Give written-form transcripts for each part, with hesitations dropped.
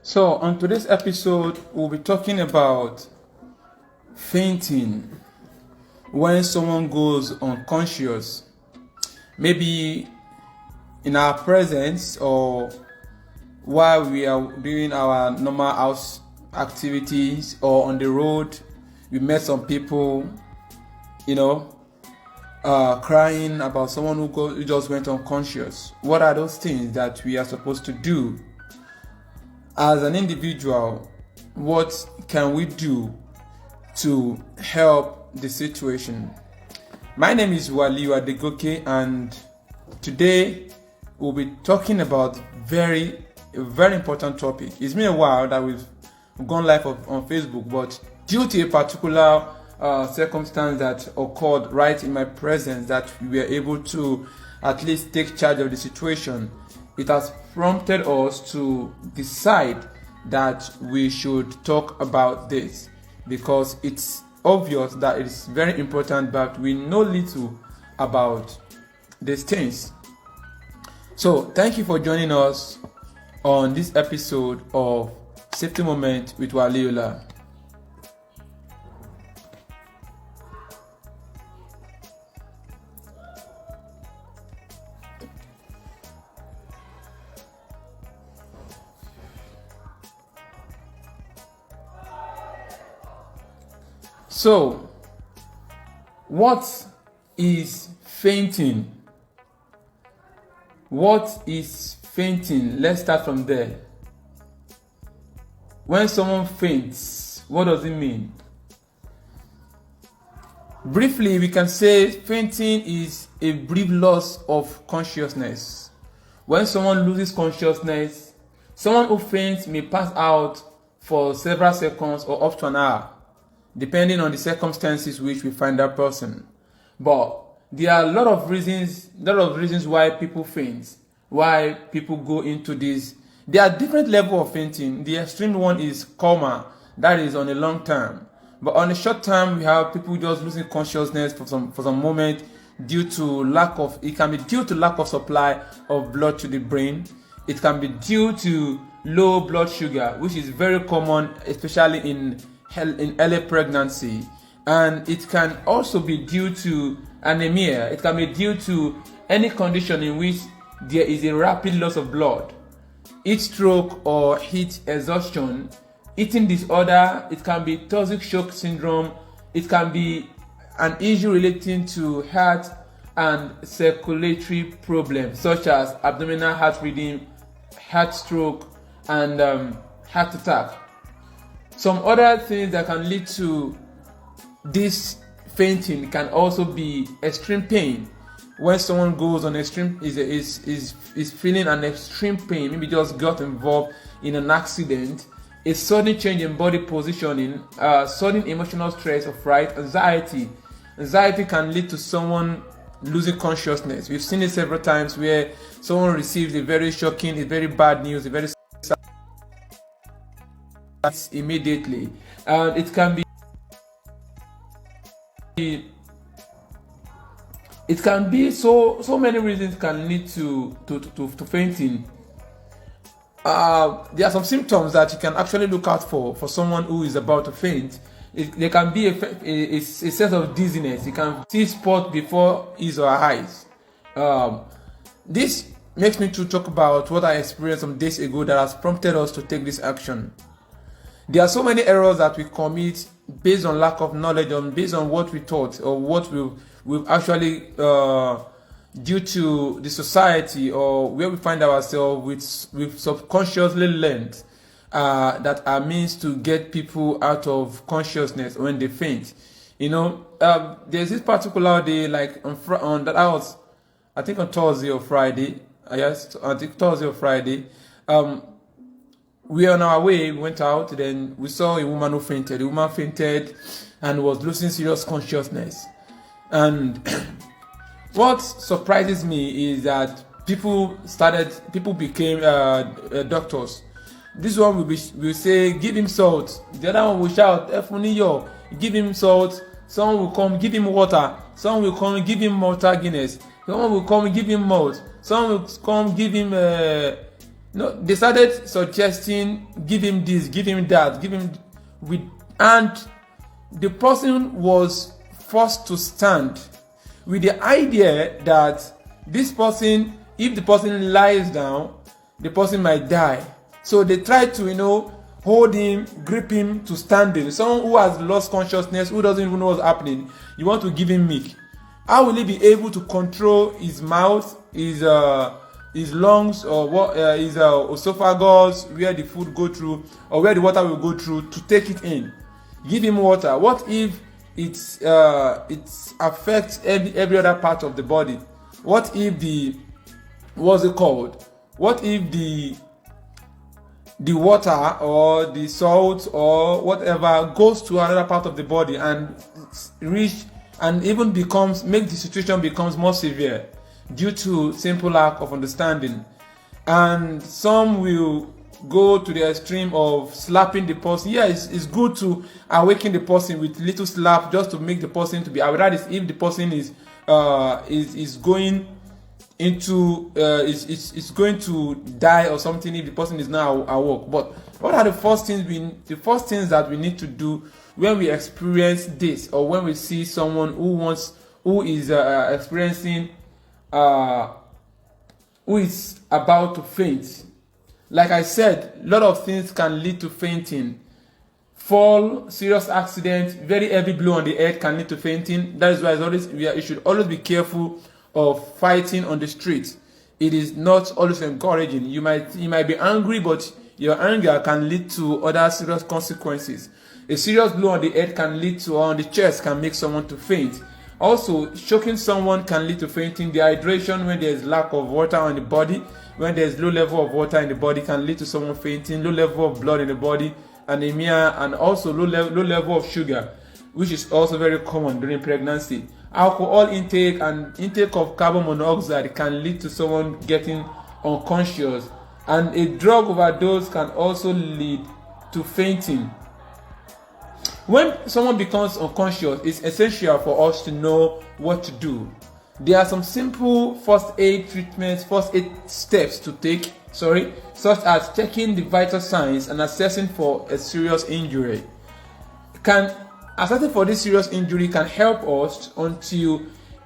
So, on today's episode, we'll be talking about fainting when someone goes unconscious, maybe in our presence or while we are doing our normal house activities or on the road. We met some people, crying about someone who just went unconscious. What are those things that we are supposed to do? As an individual, what can we do to help the situation? My name is Waliu Adegoke, and today we'll be talking about a very important topic. It's been a while that we've gone live on Facebook, but due to a particular circumstance that occurred right in my presence, that we were able to at least take charge of the situation, it has prompted us to decide that we should talk about this, because it's obvious that it is very important, but we know little about these things. So thank you for joining us on this episode of Safety Moment with Waliola. So, what is fainting? What is fainting? Let's start from there. When someone faints, what does it mean? Briefly, we can say fainting is a brief loss of consciousness. When someone loses consciousness, someone who faints may pass out for several seconds or up to an hour, depending on the circumstances which we find that person. But there are a lot of reasons why people faint, why people go into this. There are different levels of fainting. The extreme one is coma, that is on a long term. But on a short term, we have people just losing consciousness for some moment due to it can be due to lack of supply of blood to the brain. It can be due to low blood sugar, which is very common, especially in early pregnancy. And it can also be due to anemia. It can be due to any condition in which there is a rapid loss of blood. Heat stroke or heat exhaustion, eating disorder, it can be toxic shock syndrome, it can be an issue relating to heart and circulatory problems such as abdominal heart rhythm, heart stroke, and heart attack. Some other things that can lead to this fainting can also be extreme pain. When someone goes on extreme is feeling an extreme pain, maybe just got involved in an accident, a sudden change in body positioning, sudden emotional stress or fright, anxiety. Anxiety can lead to someone losing consciousness. We've seen it several times where someone receives a very shocking, a very bad news, a very immediately, and it can be so many reasons can lead to fainting. There are some symptoms that you can actually look out for someone who is about to faint. There can be a sense of dizziness. You can see spot before his or her eyes. This makes me to talk about what I experienced some days ago that has prompted us to take this action. There are so many errors that we commit based on lack of knowledge, based on what we thought or what we've actually, due to the society or where we find ourselves, we've subconsciously learned that are means to get people out of consciousness when they faint. There's this particular day, like on that I was, I think on Thursday or Friday. Yes, I think Thursday or Friday. We were on our way, we went out, then we saw a woman who fainted. The woman fainted and was losing serious consciousness. And what surprises me is that people became doctors. This one will say, give him salt. The other one will shout, Efuniyo, give him salt. Someone will come, give him water. Someone will come, give him Malta Guinness. Someone will come, give him malt. Someone will come, give him No, they started suggesting, give him this, give him that, give him with, and the person was forced to stand with the idea that this person, if the person lies down, the person might die. So they tried to, hold him, grip him to standing. Someone who has lost consciousness, who doesn't even know what's happening, you want to give him milk. How will he be able to control his mouth, his lungs, or what his esophagus, where the food go through or where the water will go through to take it in? Give him water. What if it affects every other part of the body? What if what if the water or the salt or whatever goes to another part of the body and even make the situation becomes more severe due to simple lack of understanding? And some will go to the extreme of slapping the person. Yeah, it's good to awaken the person with little slap just to make the person to be aware. That is, if the person is going into is going to die or something, if the person is now awoke. But what are the first things that we need to do when we experience this, or when we see someone who is experiencing who is about to faint? Like I said, a lot of things can lead to fainting. Fall, serious accident, very heavy blow on the head can lead to fainting. That is why you should always be careful of fighting on the street. It is not always encouraging. You might be angry, but your anger can lead to other serious consequences. A serious blow on the head can lead to, or on the chest, can make someone to faint. Also, choking someone can lead to fainting. Dehydration, when there is lack of water on the body, when there is low level of water in the body, can lead to someone fainting. Low level of blood in the body, anemia, and also low level of sugar, which is also very common during pregnancy. Alcohol intake and intake of carbon monoxide can lead to someone getting unconscious, and a drug overdose can also lead to fainting. When someone becomes unconscious, it's essential for us to know what to do. There are some simple first aid steps to take, such as checking the vital signs and assessing for a serious injury. Assessing for this serious injury can help us until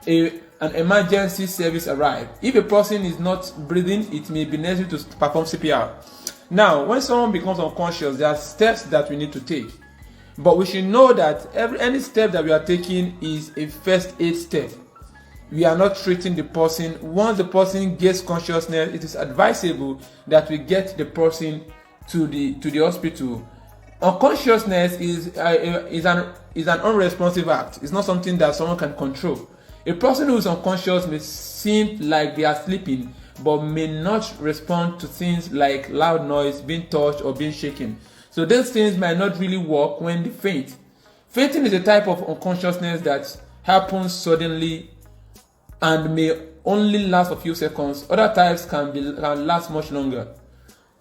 an emergency service arrives. If a person is not breathing, it may be necessary to perform CPR. Now, when someone becomes unconscious, there are steps that we need to take. But we should know that any step that we are taking is a first aid step. We are not treating the person. Once the person gets consciousness, it is advisable that we get the person to the hospital. Unconsciousness is an unresponsive act. It's not something that someone can control. A person who is unconscious may seem like they are sleeping, but may not respond to things like loud noise, being touched, or being shaken. So these things might not really work when they faint. Fainting is a type of unconsciousness that happens suddenly and may only last a few seconds. Other types can last much longer.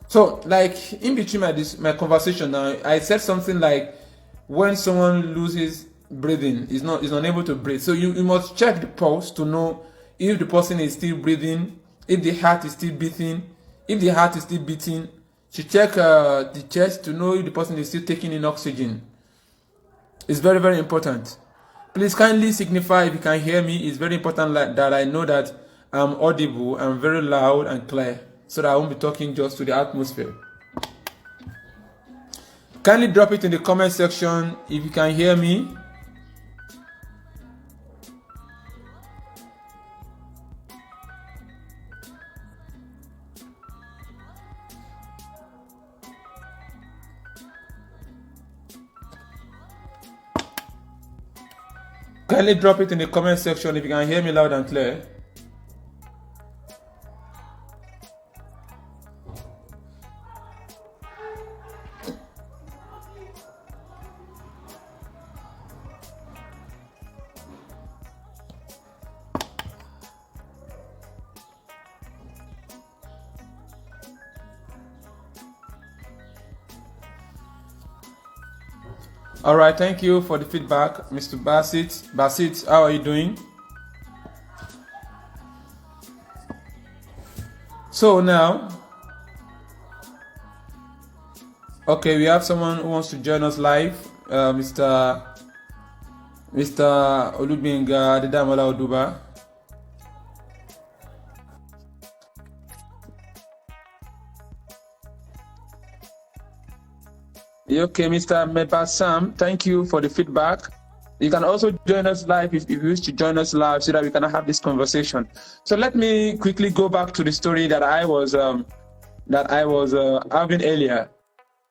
So, like in between my conversation now, I said something like, when someone loses breathing, is unable to breathe. So you must check the pulse to know if the person is still breathing, if the heart is still beating. If the heart is still beating, to check the chest to know if the person is still taking in oxygen. It's very, very important. Please kindly signify if you can hear me. It's very important that I know that I'm audible and very loud and clear, so that I won't be talking just to the atmosphere. Kindly drop it in the comment section if you can hear me. Kindly drop it in the comment section if you can hear me loud and clear. All right, thank you for the feedback, Mr. Bassett. Bassett, how are you doing? So now, Okay, we have someone who wants to join us live. Mr. Olubinga Adedamola Oduba. Okay, Mr. Meba Sam, thank you for the feedback. You can also join us live if you wish to join us live so that we can have this conversation. So let me quickly go back to the story that I was having earlier,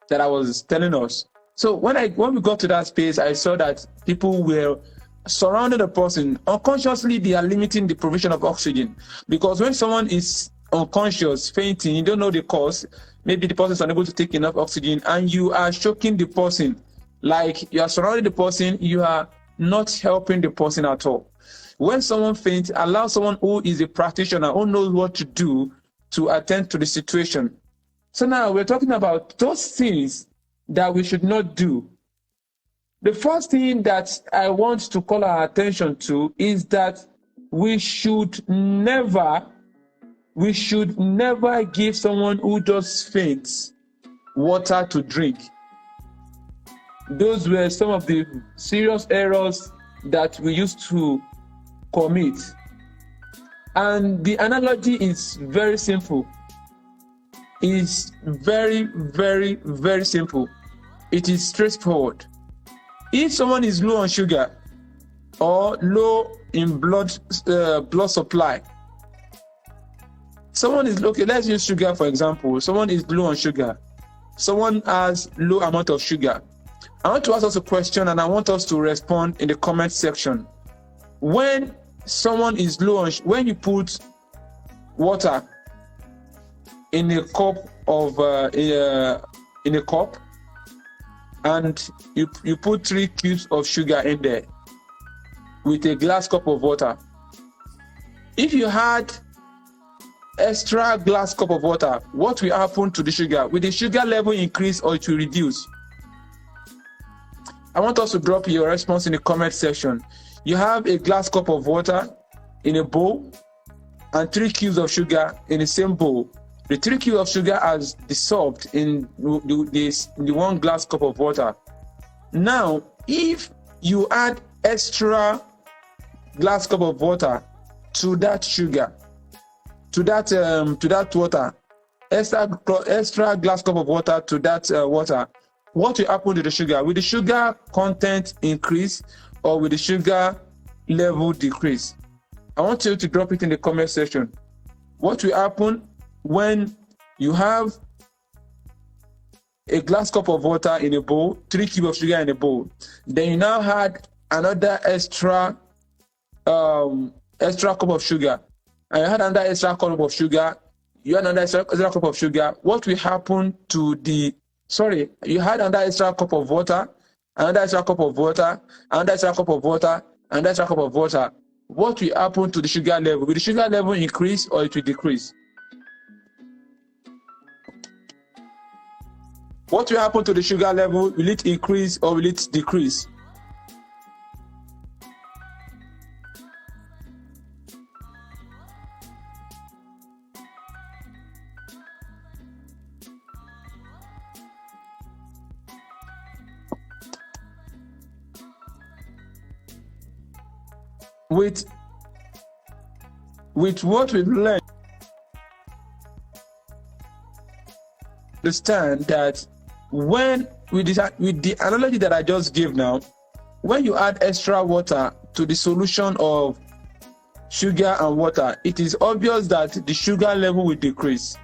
that I was telling us. So when we got to that space, I saw that people were surrounding the person. Unconsciously, they are limiting the provision of oxygen, because when someone is unconscious, fainting, you don't know the cause. Maybe the person is unable to take enough oxygen, and you are choking the person. Like, you are surrounding the person, you are not helping the person at all. When someone faints, allow someone who is a practitioner, who knows what to do, to attend to the situation. So now we're talking about those things that we should not do. The first thing that I want to call our attention to is that we should never give someone who just faints water to drink. Those were some of the serious errors that we used to commit. And the analogy is very simple. It's very, very, very simple. It is straightforward. If someone is low on sugar or low in blood supply, someone is okay. Let's use sugar for example. Someone is low on sugar. Someone has low amount of sugar. I want to ask us a question, and I want us to respond in the comment section. When someone is low on, when you put water in a cup of in a cup, and you put 3 cubes of sugar in there with a glass cup of water. If you had extra glass cup of water, what will happen to the sugar? Will the sugar level increase or it will reduce? I want us to drop your response in the comment section. You have a glass cup of water in a bowl and 3 cubes of sugar in the same bowl. The 3 cubes of sugar has dissolved in the 1 glass cup of water. Now, if you add extra glass cup of water to that sugar, to that water, extra glass cup of water to that water, what will happen to the sugar? Will the sugar content increase or will the sugar level decrease? I want you to drop it in the comment section. What will happen when you have a glass cup of water in a bowl, 3 cubes of sugar in a bowl, then you now add another extra cup of sugar, and you had another extra cup of sugar, you had another extra cup of sugar, what will happen to the, you had another extra cup of water, another extra cup of water, another extra cup of water, another extra cup of water. What will happen to the sugar level? Will the sugar level increase or it will decrease? What will happen to the sugar level? Will it increase or will it decrease? With what we've learned, understand that when with the analogy that I just gave now, when you add extra water to the solution of sugar and water, it is obvious that the sugar level will decrease.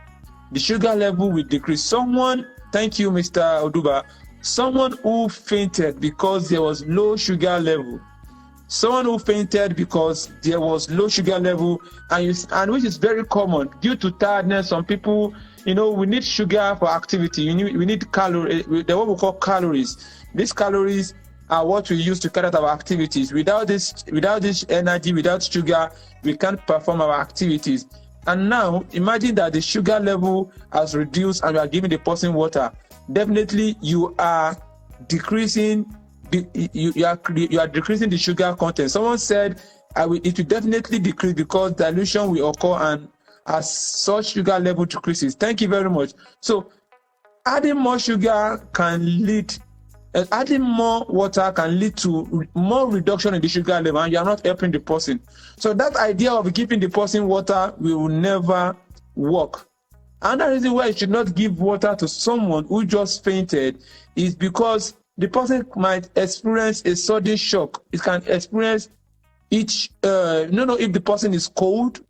The sugar level will decrease. Someone, thank you, Mr. Oduba, someone who fainted because there was low sugar level. Someone who fainted because there was low sugar level, and which is very common due to tiredness. Some people, we need sugar for activity. We need calories. They're what we call calories. These calories are what we use to carry out our activities. Without this energy, without sugar, we can't perform our activities. And now, imagine that the sugar level has reduced and you are giving the person water. Definitely, you are decreasing. You are decreasing the sugar content. Someone said it will definitely decrease because dilution will occur, and as such sugar level decreases. Thank you very much. So adding more sugar can lead, adding more water can lead to more reduction in the sugar level, and you are not helping the person. So that idea of giving the person water will never work. Another reason why you should not give water to someone who just fainted is because the person might experience a sudden shock. It can experience if the person is cold,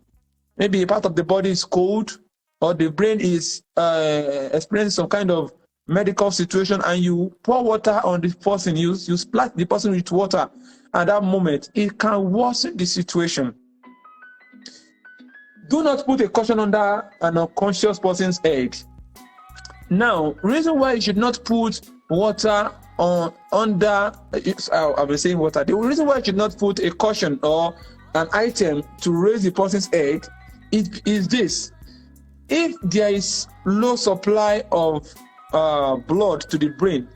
maybe a part of the body is cold, or the brain is experiencing some kind of medical situation, and you pour water on the person, you splash the person with water at that moment, it can worsen the situation. Do not put a caution under an unconscious person's head. Now, reason why you should not put water on under, I've been saying water. The reason why you should not put a caution or an item to raise the person's head is this: if there is low supply of blood to the brain,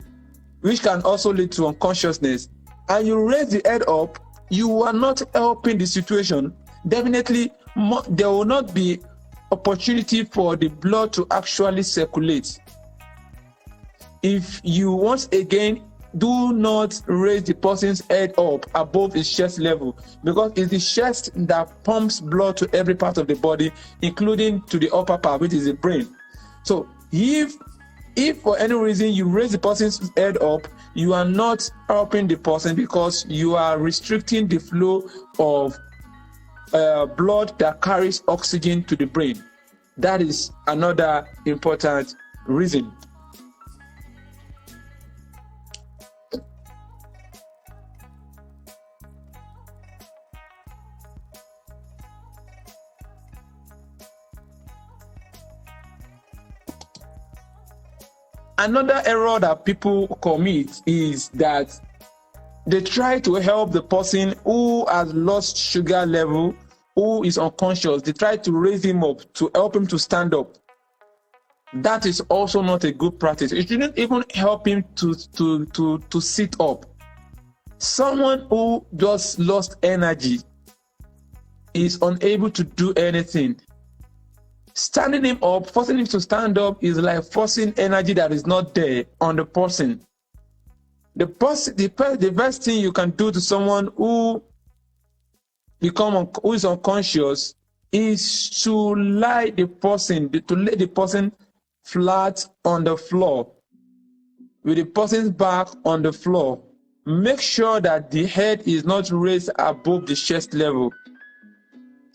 which can also lead to unconsciousness, and you raise the head up, you are not helping the situation. Definitely, there will not be opportunity for the blood to actually circulate. If you once again do not raise the person's head up above his chest level, because it's the chest that pumps blood to every part of the body, including to the upper part, which is the brain. So if for any reason you raise the person's head up, you are not helping the person, because you are restricting the flow of blood that carries oxygen to the brain. That is another important reason. Another error that people commit is that they try to help the person who has lost sugar level, who is unconscious. They try to raise him up to help him to stand up. That is also not a good practice. You shouldn't even help him to sit up. Someone who just lost energy is unable to do anything. Standing him up, forcing him to stand up, is like forcing energy that is not there on the person. The best thing you can do to someone who is unconscious is to lay the person flat on the floor, with the person's back on the floor. Make sure that the head is not raised above the chest level.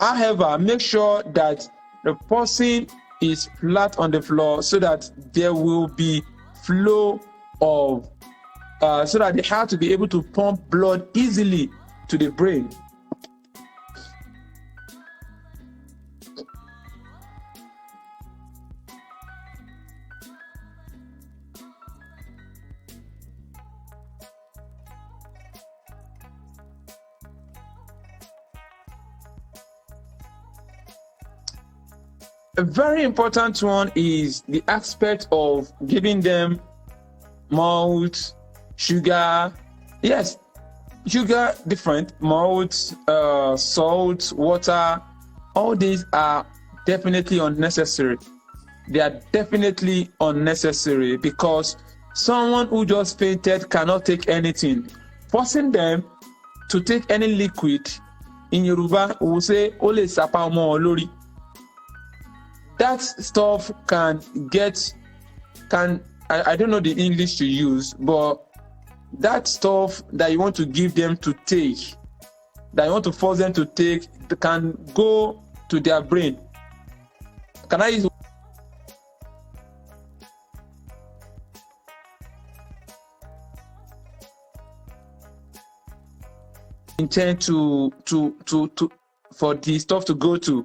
However, make sure that the person is flat on the floor, so that there will be flow of so that they have to be able to pump blood easily to the brain. A very important one is the aspect of giving them malt, sugar. Yes, sugar, different, malt, salt, water. All these are definitely unnecessary. They are definitely unnecessary, because someone who just fainted cannot take anything. Forcing them to take any liquid, in Yoruba we will say ole sapa omo olori. That stuff I don't know the English to use, but that stuff that you want to give them to take, that you want to force them to take, can go to their brain. Can I use intend for the stuff to go to?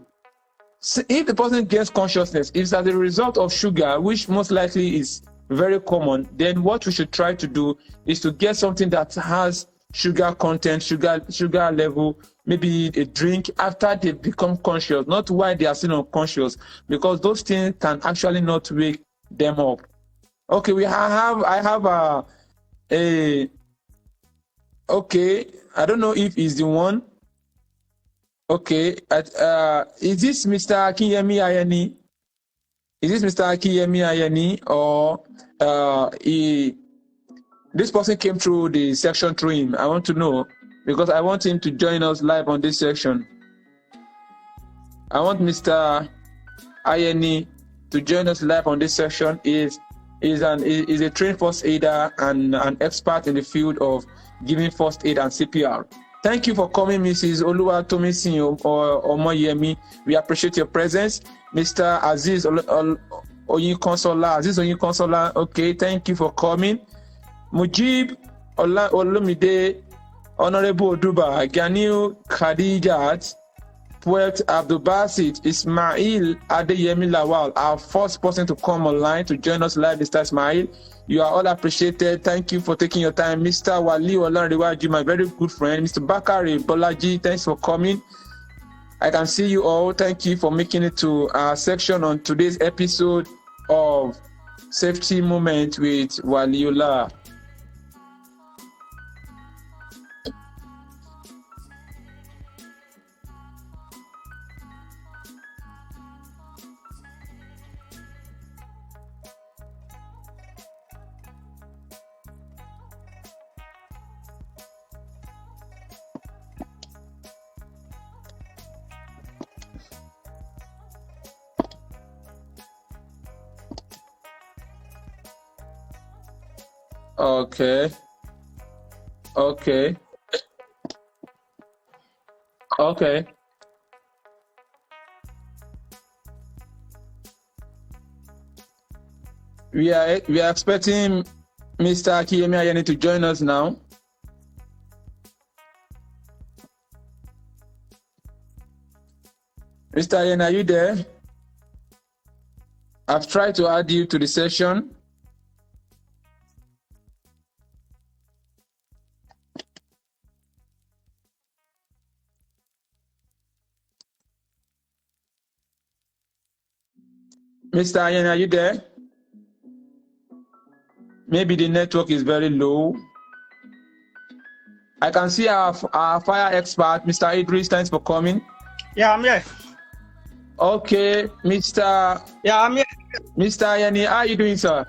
So if the person gains consciousness, it's as a result of sugar, which most likely is very common, then what we should try to do is to get something that has sugar content, sugar level, maybe a drink after they become conscious, not while they are still unconscious, because those things can actually not wake them up. Okay, I have okay, I don't know if it's the one. Okay, is this Mr. Akinyemi Ayeni? Is this Mr. Akiyemi Ayeni, or this person came through the section through him? I want to know, because I want him to join us live on this section. I want Mr. Ayeni to join us live on this section. Is a trained first aider and an expert in the field of giving first aid and CPR. Thank you for coming, Mrs. Oluwatomisin Omoyemi. We appreciate your presence. Mr. Aziz Oyinkonsola. Okay, thank you for coming. Mujib Olumide, Honorable Oduba, Ganiu Khadijat, Poet Abdulbasit, Ismail Adeyemi Lawal, our first person to come online to join us live, Mr. Ismail. You are all appreciated. Thank you for taking your time. Mr. Wali Olanrewaju, my very good friend. Mr. Bakari Bolaji, thanks for coming. I can see you all. Thank you for making it to our section on today's episode of Safety Moment with Waliola. Okay. We are expecting Mr. Akiyemi Ayeni to join us now. Mr. Ayeni, are you there? I've tried to add you to the session. Mr. Ayeni, are you there? Maybe the network is very low. I can see our fire expert, Mr. Idris. Thanks for coming. Yeah, I'm here. Okay, Mr. Yeah, I'm here. Mr. Ayeni, how are you doing, sir?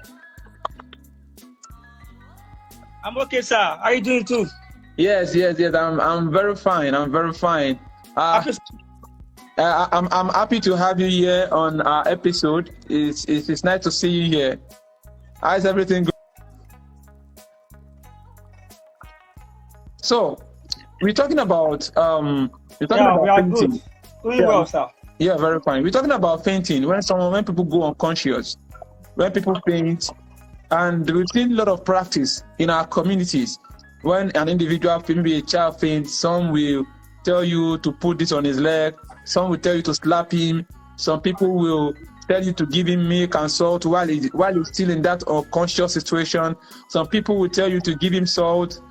I'm okay, sir. How are you doing too? Yes. I'm very fine. I'm happy to have you here on our episode. It's nice to see you here. How's everything going? So, we're talking about we are fainting. good. Doing well, sir. Yeah, very fine. We're talking about fainting when people go unconscious, when people faint, and we've seen a lot of practice in our communities. When an individual, maybe a child faints, some will tell you to put this on his leg, some will tell you to slap him, some people will tell you to give him milk and salt while he's still in that unconscious situation. Some people will tell you to give him salt.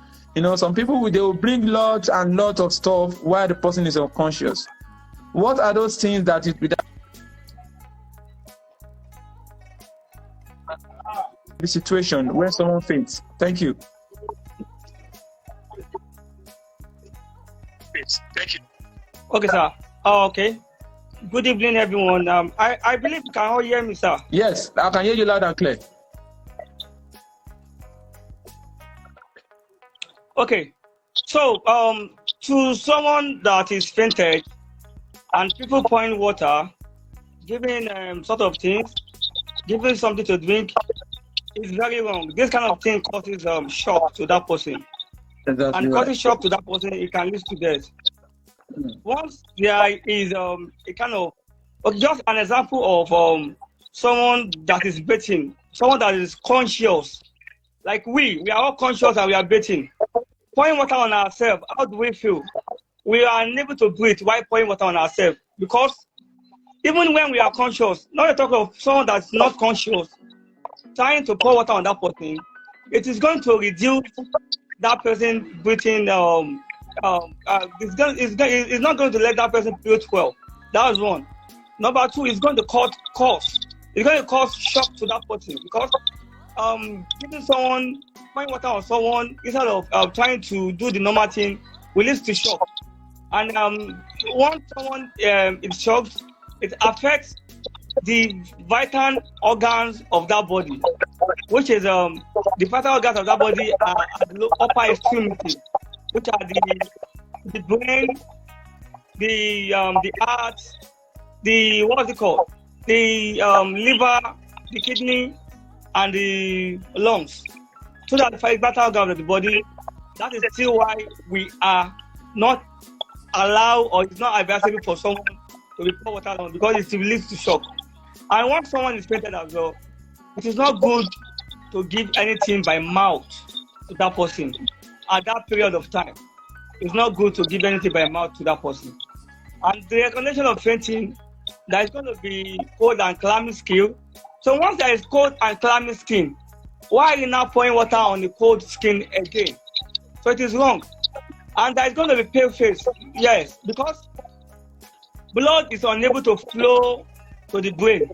Some people will bring lots and lots of stuff while the person is unconscious. What are those things that the situation when someone faints? Thank you. Thank you. Okay, sir. Okay. Good evening, everyone. I believe you can all hear me, sir. Yes, I can hear you loud and clear. Okay. So, to someone that is fainted and people pouring water, giving sort of things, giving something to drink, is very wrong. This kind of thing causes shock to that person. Exactly. And causing shock to that person, it can lead to death. Once there is a kind of, just an example of someone that is breathing, someone that is conscious, like we are all conscious and we are breathing. Pouring water on ourselves, how do we feel? We are unable to breathe while pouring water on ourselves, because even when we are conscious, not to talk of someone that's not conscious, trying to pour water on that person, it is going to reduce that person breathing. It's not going to let that person breathe well. That is one. Number two, it's going to cause shock to that person, because giving someone, pouring water on someone instead of trying to do the normal thing will lead to shock. And once someone is shocked, it affects the vital organs of that body, which is the vital organs of that body are at the upper extremity, which are the brain, the heart, the what's it called, the liver, the kidney, and the lungs. So that the vital organs of the body. That is still why we are not allowed, or it's not advisable for someone to be pour water on, because it leads to shock. And once someone is fainted as well, it is not good to give anything by mouth to that person at that period of time. It's not good to give anything by mouth to that person. And the recommendation of fainting, there is going to be cold and clammy skin. So once there is cold and clammy skin, why are you now pouring water on the cold skin again? So it is wrong. And there is going to be pale face, yes, because blood is unable to flow to the brain.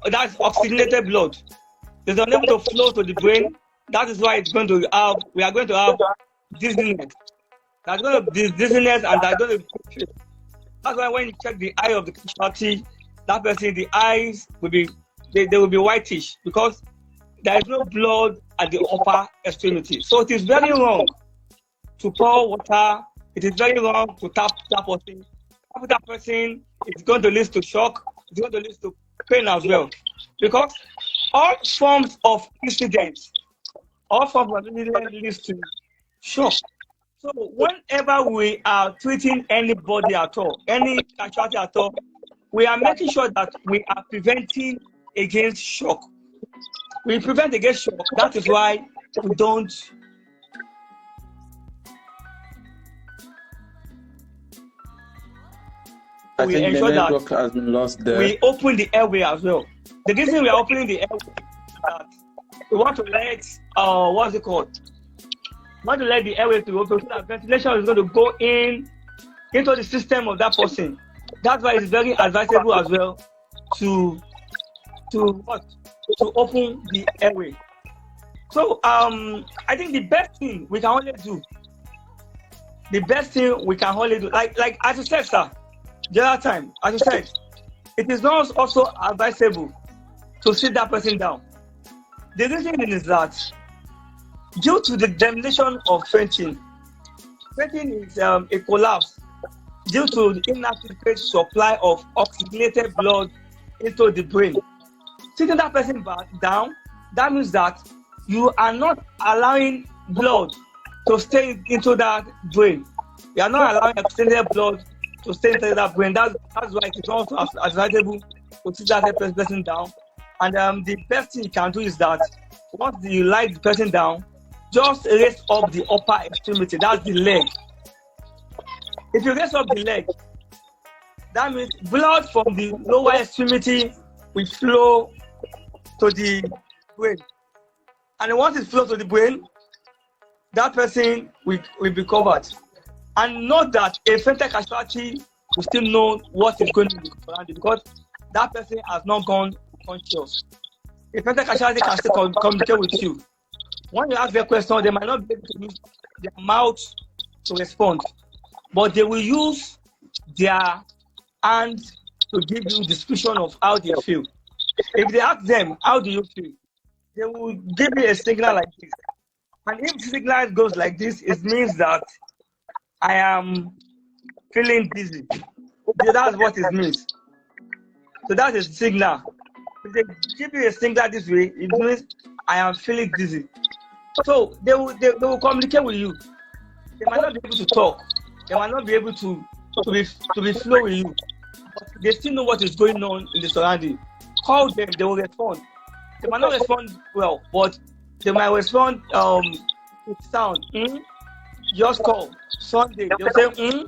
That's oxygenated blood. It's unable to flow to the brain. That is why we are going to have dizziness. There's going to be dizziness, and there's going to be pale face. That's why when you check the eye of the casualty, that person, the eyes will be, they will be whitish, because there is no blood at the upper extremity. So it is very wrong to pour water. It is very wrong to tap that person. After that person, it's going to lead to shock. It's going to lead to pain as well. Because all forms of incidents leads to shock. So whenever we are treating anybody at all, any casualty at all, we are making sure that we are preventing against shock. We prevent against shock. That is why we don't. We ensure that has been lost there. We open the airway as well. The reason we are opening the airway is that we want to let what's it called? We want to let the airway to open, so that ventilation is going to go into the system of that person. That's why it's very advisable as well to open the airway. So I think the best thing we can only do, like as you said, sir, the other time, as you said, it is not also advisable to sit that person down. The reason is that due to the definition of fainting is a collapse due to the inadequate supply of oxygenated blood into the brain. Sitting that person back down, that means that you are not allowing blood to stay into that brain. You are not allowing oxygenated blood to stay into that brain. That's why it is also advisable to sit that person down. And the best thing you can do is that once you lie the person down, just raise up the upper extremity. That's the leg. If you raise up the leg, that means blood from the lower extremity will flow to the brain. And once it flows to the brain, that person will be covered. And note that a fainted casualty will still know what is going to be surrounding, because that person has not gone conscious. A fainted casualty can still communicate with you. When you ask their question, they might not be able to use their mouth to respond, but they will use their hand to give you description of how they feel. If they ask them, how do you feel? They will give you a signal like this. And if the signal goes like this, it means that I am feeling dizzy. That's what it means. So that is the signal. If they give you a signal this way, it means I am feeling dizzy. So they will communicate with you. They might not be able to talk. They might not be able to be flow with you. But they still know what is going on in the surrounding. Call them, they will respond. They might not respond well, but they might respond with sound. Just call. Sunday, they will say,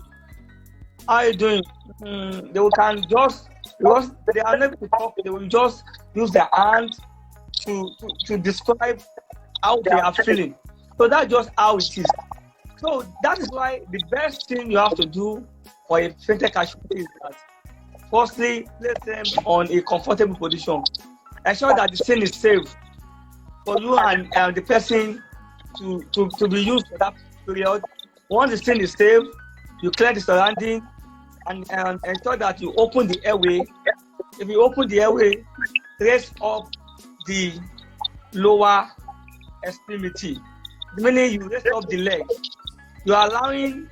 how are you doing? They can just, because they are unable to talk, they will just use their hand to describe how they are feeling. So that's just how it is. So that is why the best thing you have to do for a fainted casualty is that, firstly, place them on a comfortable position. Ensure that the scene is safe for you and the person to be used for that period. Once the scene is safe, you clear the surrounding and ensure that you open the airway If you open the airway, raise up the lower extremity, meaning you raise up the leg. You are allowing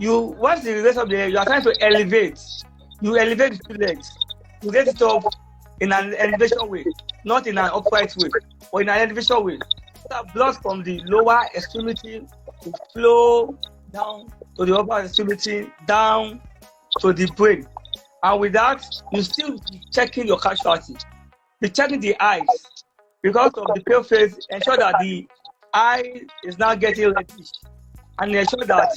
once you raise up the leg, you are trying to elevate. You elevate the two legs. You raise it up in an elevation way, not in an upright way, or in an elevation way. So that blood from the lower extremity will flow down to the upper extremity, down to the brain. And with that, you still be checking your casualty. Be checking the eyes. Because of the pale face, ensure that the eye is now getting reddish. And ensure that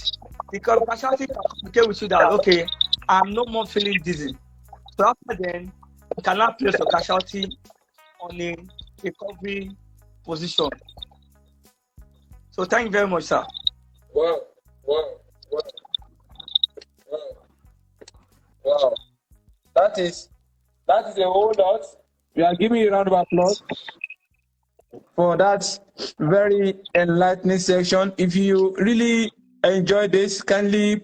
the casualty can communicate with you that, okay, I'm no more feeling dizzy. So after then, you cannot place your casualty on a recovery position. So thank you very much, sir. Wow. That is a whole lot. We are giving you a round of applause for that very enlightening section. If you really enjoyed this, kindly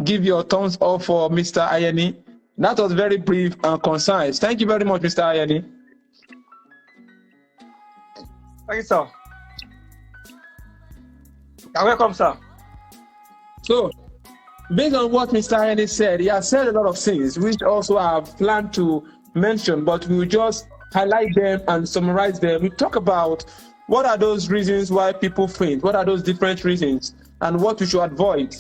give your thumbs up for Mr. Ayeni. That was very brief and concise. Thank you very much, Mr. Ayeni. Thank you, sir. You're welcome, sir. So, based on what Mr. Ayeni said, he has said a lot of things, which also I have planned to mention, but we will just highlight them and summarize them. We talk about what are those reasons why people faint, what are those different reasons, and what we should avoid.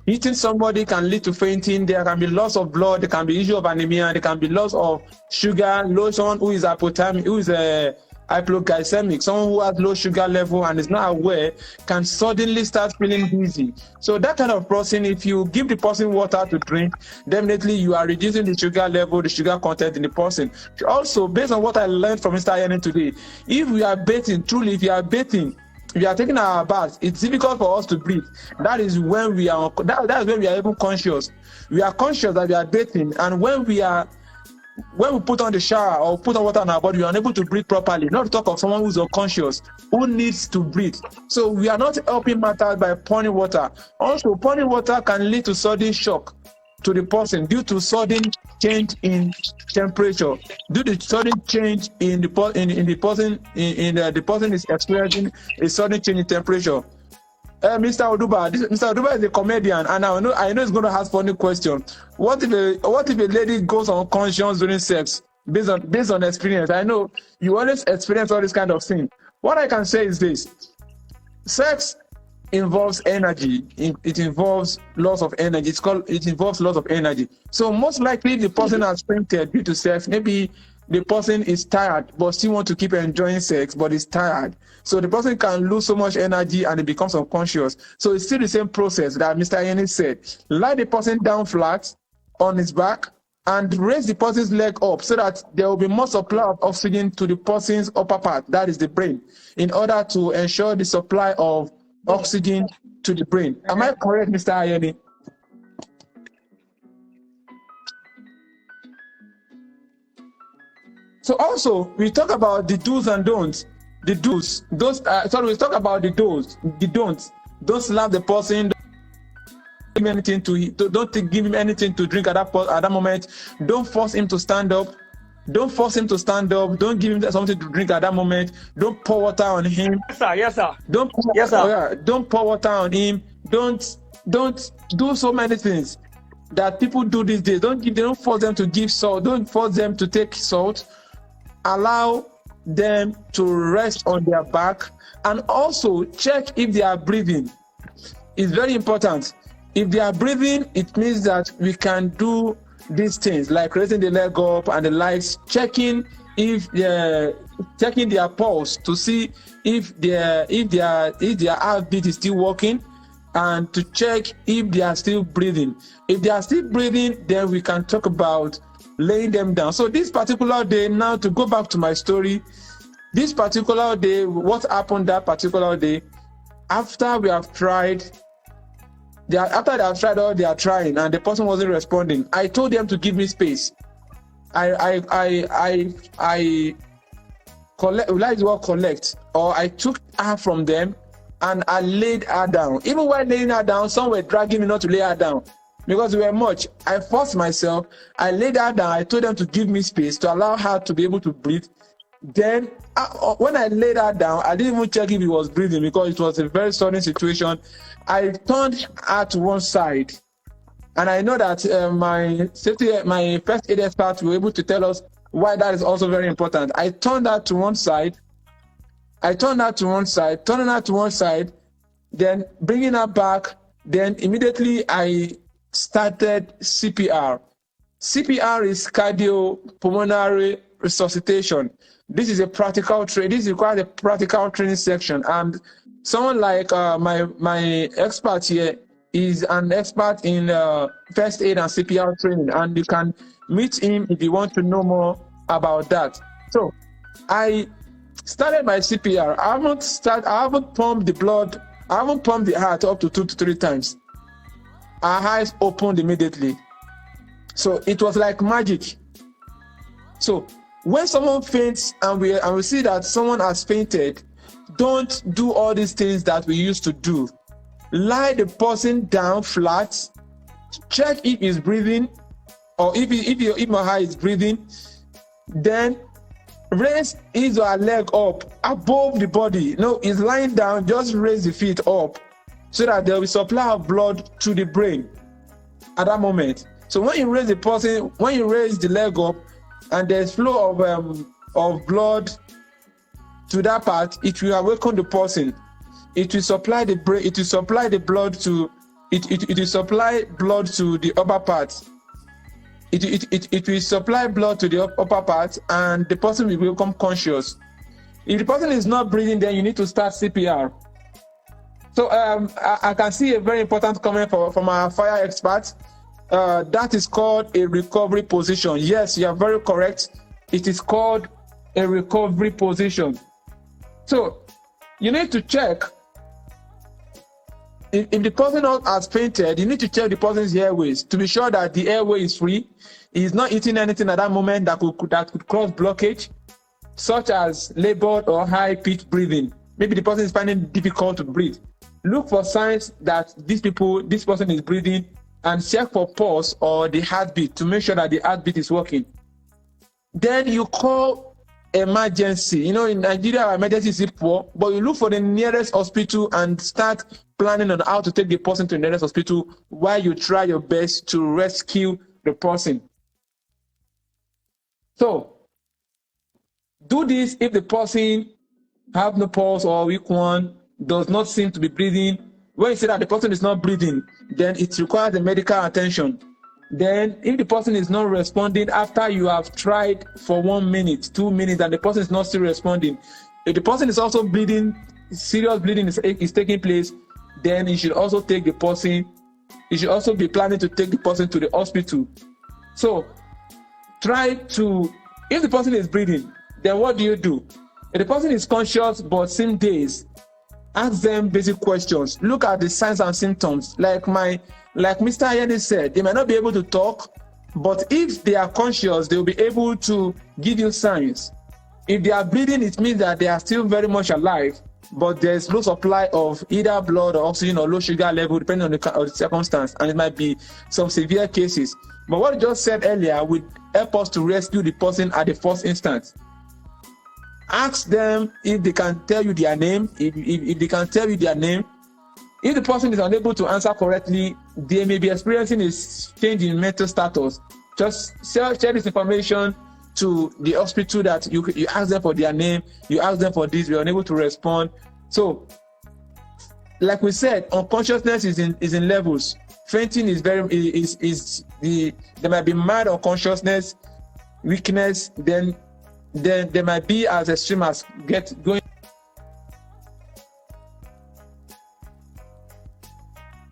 Hitting somebody can lead to fainting. There can be loss of blood. There can be issue of anemia. There can be loss of sugar. Someone who is hypothermic, who is hypoglycemic, someone who has low sugar level and is not aware, can suddenly start feeling dizzy. So that kind of person, if you give the person water to drink, definitely you are reducing the sugar level, the sugar content in the person. Also, based on what I learned from Mr. Ayeni today, if we are bathing, truly, if you are bathing, if you are taking our bath, it's difficult for us to breathe. That is when we are that is when we are even conscious. We are conscious that we are bathing, and when we put on the shower or put on water on our body, we are unable to breathe properly. Not to talk of someone who's unconscious, who needs to breathe. So we are not helping matters by pouring water. Also, pouring water can lead to sudden shock to the person due to sudden change in temperature. Due to sudden change in the person is experiencing a sudden change in temperature. Mr. Oduba is a comedian, and I know he's going to ask funny question. What if a lady goes unconscious during sex? Based on experience, I know you always experience all this kind of thing. What I can say is this: sex involves energy. It involves loss of energy. It involves loss of energy. So most likely the person has fainted due to sex. Maybe the person is tired but still want to keep enjoying sex, but is tired. So the person can lose so much energy and it becomes unconscious. So it's still the same process that Mr. Ayeni said. Lie the person down flat on his back and raise the person's leg up so that there will be more supply of oxygen to the person's upper part, that is the brain, in order to ensure the supply of oxygen to the brain. Am I correct, Mr. Ayeni? So also, we talk about the do's and don'ts. The do's, we talk about the do's, the don'ts. Don't slap the person. Don't give him anything to eat. Don't give him anything to drink at that moment. Don't force him to stand up. Don't force him to stand up. Don't give him something to drink at that moment. Don't pour water on him. Yes, sir. Yes, sir. Don't pour water on him. Don't do so many things that people do these days. Don't force them to give salt. Don't force them to take salt. Allow them to rest on their back, and also check if they are breathing. It's very important. If they are breathing, it means that we can do these things like raising the leg up and the likes, checking their pulse to see if their heartbeat is still working, and to check if they are still breathing. If they are still breathing, then we can talk about laying them down. So this particular day, now to go back to my story, this particular day, what happened that particular day, after they have tried all they are trying and the person wasn't responding, I told them to give me space. I took her from them and I laid her down. Even while laying her down, some were dragging me not to lay her down. because we were much. I forced myself. I laid her down. I told them to give me space to allow her to be able to breathe. Then when I laid her down, I didn't even check if he was breathing because it was a very sudden situation. I turned her to one side, and I know that my first aid expert were able to tell us why that is also very important. I turned her to one side. Turning her to one side, then bringing her back. Then immediately I started CPR. CPR is cardiopulmonary resuscitation. This is a practical training. This requires a practical training section. And someone like my expert here is an expert in first aid and CPR training, and you can meet him if you want to know more about that. So I started my CPR. I haven't pumped the blood. I haven't pumped the heart up to 2 to 3 times. Our eyes opened immediately. So it was like magic. So when someone faints and we see that someone has fainted, don't do all these things that we used to do. Lie the person down flat. Check if he's breathing, or if my eye is breathing. Then raise his or her leg up above the body. No, he's lying down. Just raise the feet up so that there will be supply of blood to the brain at that moment. So when you raise the leg up and there's flow of blood to that part, it will awaken the person. It will supply the brain. It will supply the blood to it will supply blood to the upper part. It will supply blood to the upper part, and the person will become conscious. If the person is not breathing, then you need to start CPR. So I can see a very important comment from our fire expert. That is called a recovery position. Yes, you are very correct. It is called a recovery position. So you need to check if the person has fainted. You need to check the person's airways to be sure that the airway is free. He is not eating anything at that moment that could cause blockage, such as labored or high-pitched breathing. Maybe the person is finding it difficult to breathe. Look for signs that this person is breathing, and check for pulse or the heartbeat to make sure that the heartbeat is working. Then you call emergency. You know, in Nigeria, our emergency is poor, but you look for the nearest hospital and start planning on how to take the person to the nearest hospital while you try your best to rescue the person. So, do this if the person have no pulse or weak one, does not seem to be breathing. When you say that the person is not breathing, then it requires the medical attention. Then, if the person is not responding after you have tried for 1 minute, 2 minutes, and the person is not still responding, if the person is also bleeding, serious bleeding is taking place, then you should also take the person. You should also be planning to take the person to the hospital. So, if the person is breathing, then what do you do? If the person is conscious but seems dazed, ask them basic questions. Look at the signs and symptoms. Like Mr. Ayeni said, they might not be able to talk, but if they are conscious, they will be able to give you signs. If they are breathing, it means that they are still very much alive, but there's low supply of either blood or oxygen or low sugar level, depending on the circumstance, and it might be some severe cases. But what I just said earlier would help us to rescue the person at the first instance. Ask them if they can tell you their name. If they can tell you their name, if the person is unable to answer correctly, they may be experiencing a change in mental status. Just share this information to the hospital that you ask them for their name, you ask them for this, you're unable to respond. So, like we said, unconsciousness is in levels. Fainting there might be mild unconsciousness, weakness, then there might be as extreme as going.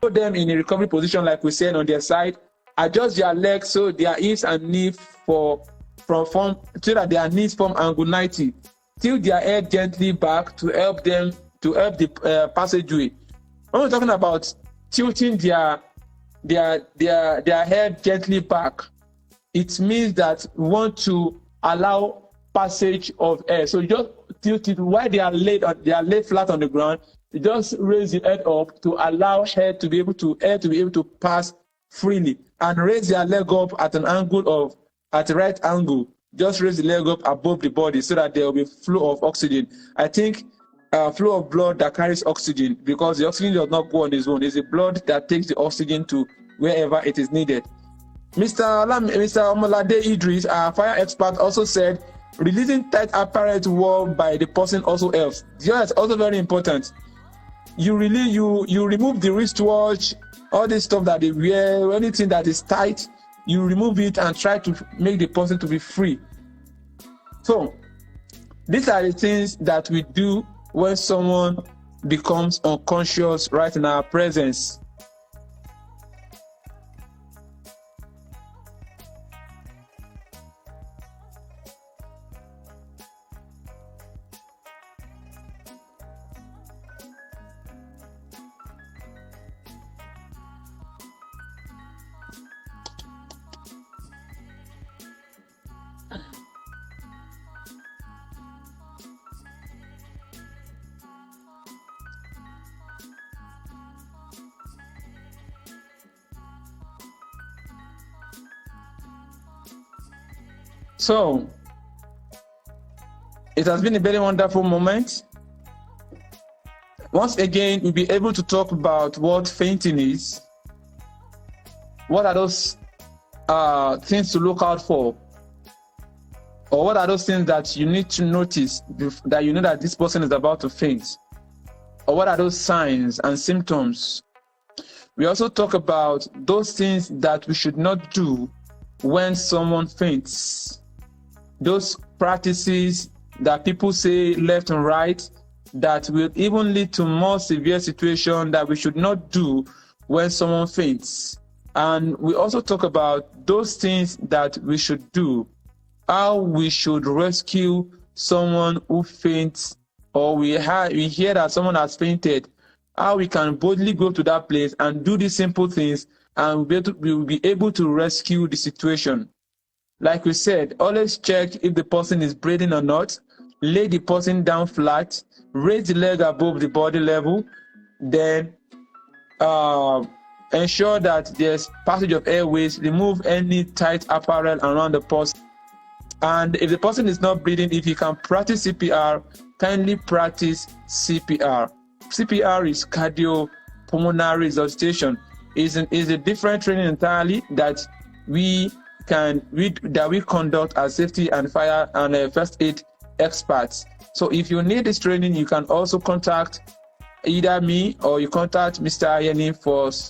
Put them in a recovery position, like we said, on their side. Adjust their legs so their hips and knees so that their knees form angle 90. Tilt their head gently back to help the passageway. When we're talking about tilting their head gently back, it means that we want to allow passage of air. So you just tilt it while they are laid flat on the ground. You just raise the head up to allow air to be able to pass freely and raise their leg up at a right angle. Just raise the leg up above the body so that there will be flow of oxygen. I think flow of blood that carries oxygen, because the oxygen does not go on its own. It's the blood that takes the oxygen to wherever it is needed. Mr. Omalade Idris, our fire expert, also said releasing tight apparel to wear by the person also helps. Yes, also very important. You remove the wristwatch, all this stuff that they wear, anything that is tight, you remove it and try to make the person to be free. So these are the things that we do when someone becomes unconscious right in our presence. So it has been a very wonderful moment. Once again, we'll be able to talk about what fainting is. What are those things to look out for? Or what are those things that you need to notice that you know that this person is about to faint? Or what are those signs and symptoms? We also talk about those things that we should not do when someone faints. Those practices that people say left and right that will even lead to more severe situation that we should not do when someone faints. And we also talk about those things that we should do, how we should rescue someone who faints, or we hear that someone has fainted, how we can boldly go to that place and do these simple things, and we will be able to rescue the situation. Like we said, always check if the person is breathing or not. Lay the person down flat, raise the leg above the body level, then ensure that there's passage of airways, remove any tight apparel around the person. And if the person is not breathing, if you can practice CPR, kindly practice CPR. CPR is cardiopulmonary resuscitation. Is a different training entirely that we conduct as safety and fire and first aid experts. So if you need this training, you can also contact either me or you contact Mr. Ayeni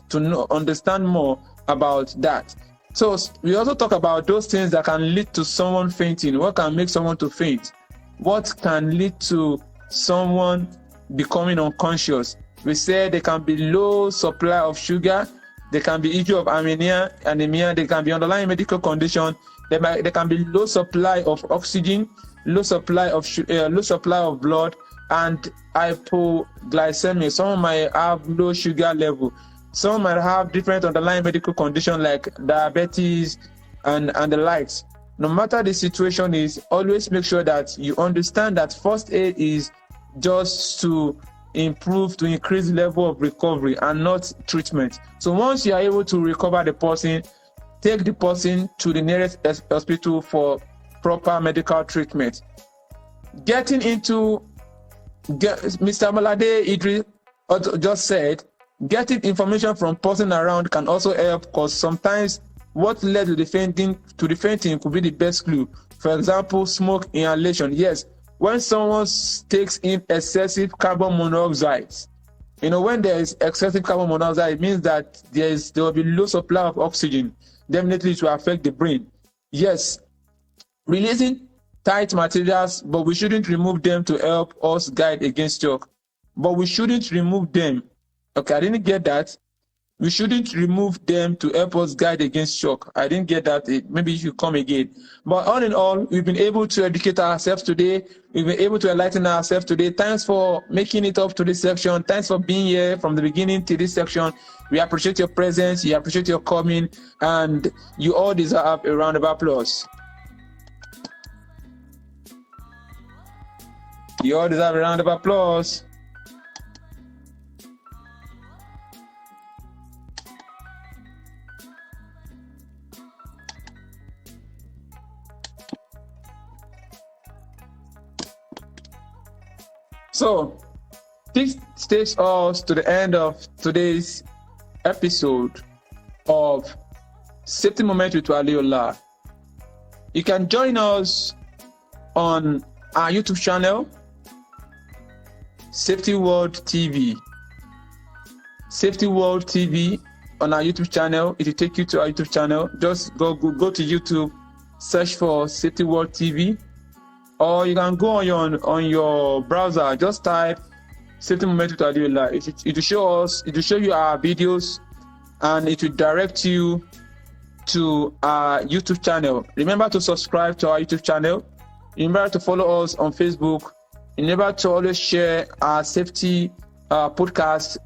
to understand more about that. So we also talk about those things that can lead to someone fainting. What can make someone to faint? What can lead to someone becoming unconscious? We said there can be low supply of sugar. There can be issue of anemia. There can be underlying medical condition. There can be low supply of oxygen, low supply of blood, and hypoglycemia. Some might have low sugar level. Some might have different underlying medical condition like diabetes and the likes. No matter the situation is, always make sure that you understand that first aid is just to increase level of recovery and not treatment. So once you are able to recover the person, take the person to the nearest hospital for proper medical treatment. Mr. Malade Idris just said, getting information from person around can also help, because sometimes what led to the fainting could be the best clue. For example, smoke inhalation. Yes, when someone takes in excessive carbon monoxide, when there is excessive carbon monoxide, it means that there will be low supply of oxygen. Definitely it will affect the brain. Yes, releasing tight materials, but we shouldn't remove them to help us guide against shock. But we shouldn't remove them. Okay, I didn't get that. We shouldn't remove them to help us guide against shock. I didn't get that. Maybe you should come again. But all in all, we've been able to educate ourselves today. We've been able to enlighten ourselves today. Thanks for making it up to this section. Thanks for being here from the beginning to this section. We appreciate your presence. We appreciate your coming. And you all deserve a round of applause. You all deserve a round of applause. So this takes us to the end of today's episode of Safety Moment with Waliola. You can join us on our YouTube channel, Safety World TV. Safety World TV on our YouTube channel. It will take you to our YouTube channel. Just go to YouTube, search for Safety World TV, or you can go on your browser. Just type Safety Moment with Waliola. It will show us. It will show you our videos, and it will direct you to our YouTube channel. Remember to subscribe to our YouTube channel. Remember to follow us on Facebook. Remember to always share our safety podcast,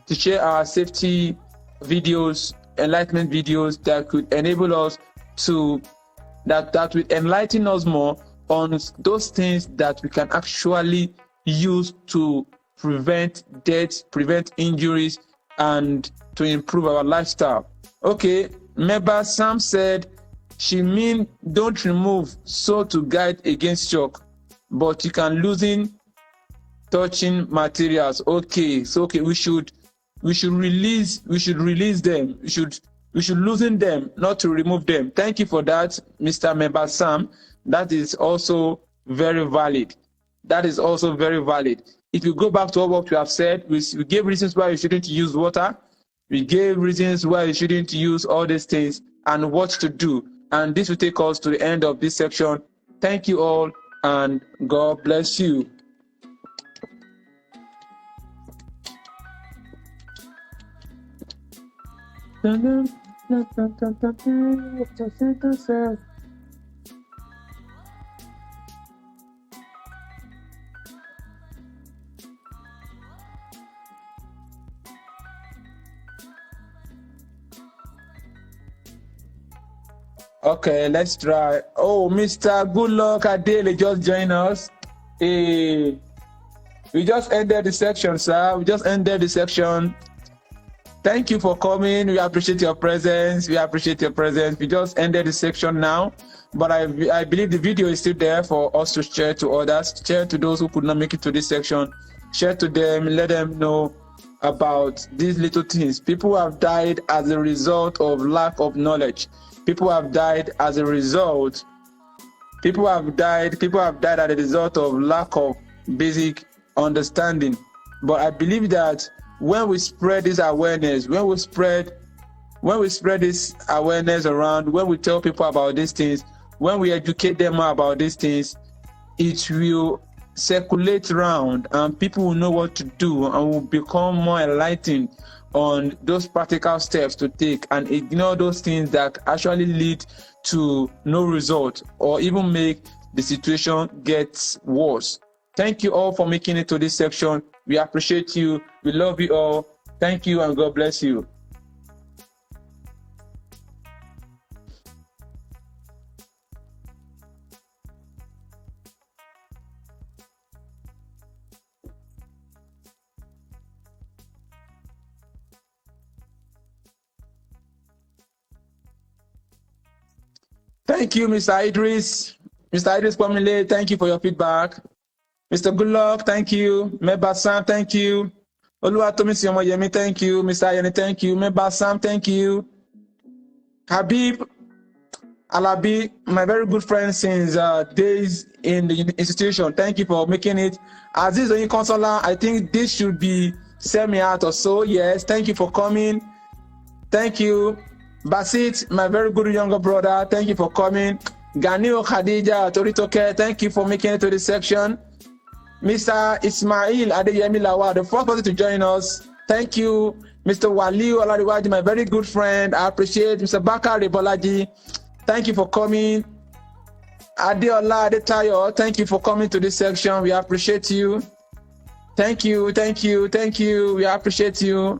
to share our safety videos, enlightenment videos that could enable us to, that would enlighten us more on those things that we can actually use to prevent death, prevent injuries, and to improve our lifestyle. Okay, remember Sam said, she mean don't remove so to guide against shock, but you can loosen touching materials. Okay, so okay, we should release them. We should loosen them, not to remove them. Thank you for that, Mr. Member Sam. That is also very valid. If you go back to what we have said, we gave reasons why you shouldn't use water. We gave reasons why you shouldn't use all these things and what to do. And this will take us to the end of this section. Thank you all, and God bless you. Okay, let's try. Oh, Mr. Good Luck Adele just joined us. We just ended the section, sir. We just ended the section. Thank you for coming. We appreciate your presence. We just ended the section now, but I believe the video is still there for us to share to others. Share to those who could not make it to this section. Share to them. Let them know about these little things. People have died as a result of lack of knowledge. People have died as a result. People have died as a result of lack of basic understanding. But I believe that when we spread this awareness, when we spread this awareness around, when we tell people about these things, when we educate them about these things, it will circulate around and people will know what to do and will become more enlightened on those practical steps to take and ignore those things that actually lead to no result or even make the situation get worse. Thank you all for making it to this section. We appreciate you. We love you all. Thank you and God bless you. Thank you, Mr. Idris. Mr. Idris Pamile, thank you for your feedback. Mr. Goodluck, thank you. Meba Sam, thank you. Oluwatomisi Omoyemi, thank you. Mr. Ayeni, thank you. Meba Sam, thank you. Habib Alabi, my very good friend since days in the institution, thank you for making it. Aziz Oyin Consola, I think this should be semi-out or so. Yes, thank you for coming. Thank you. Basit, my very good younger brother, thank you for coming. Ganio Khadija Toritoke, thank you for making it to this section. Mr. Ismail Adeyemi Lawa, the first person to join us. Thank you. Mr. Waliu Oladiwaji, my very good friend. I appreciate Mr. Bakari Bolaji. Thank you for coming. Adeola Adetayo, thank you for coming to this section. We appreciate you. Thank you. We appreciate you.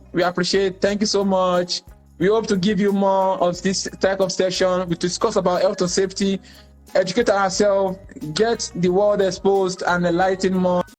Thank you so much. We hope to give you more of this type of section. We discuss about health and safety, educate ourselves, get the world exposed and enlighten more.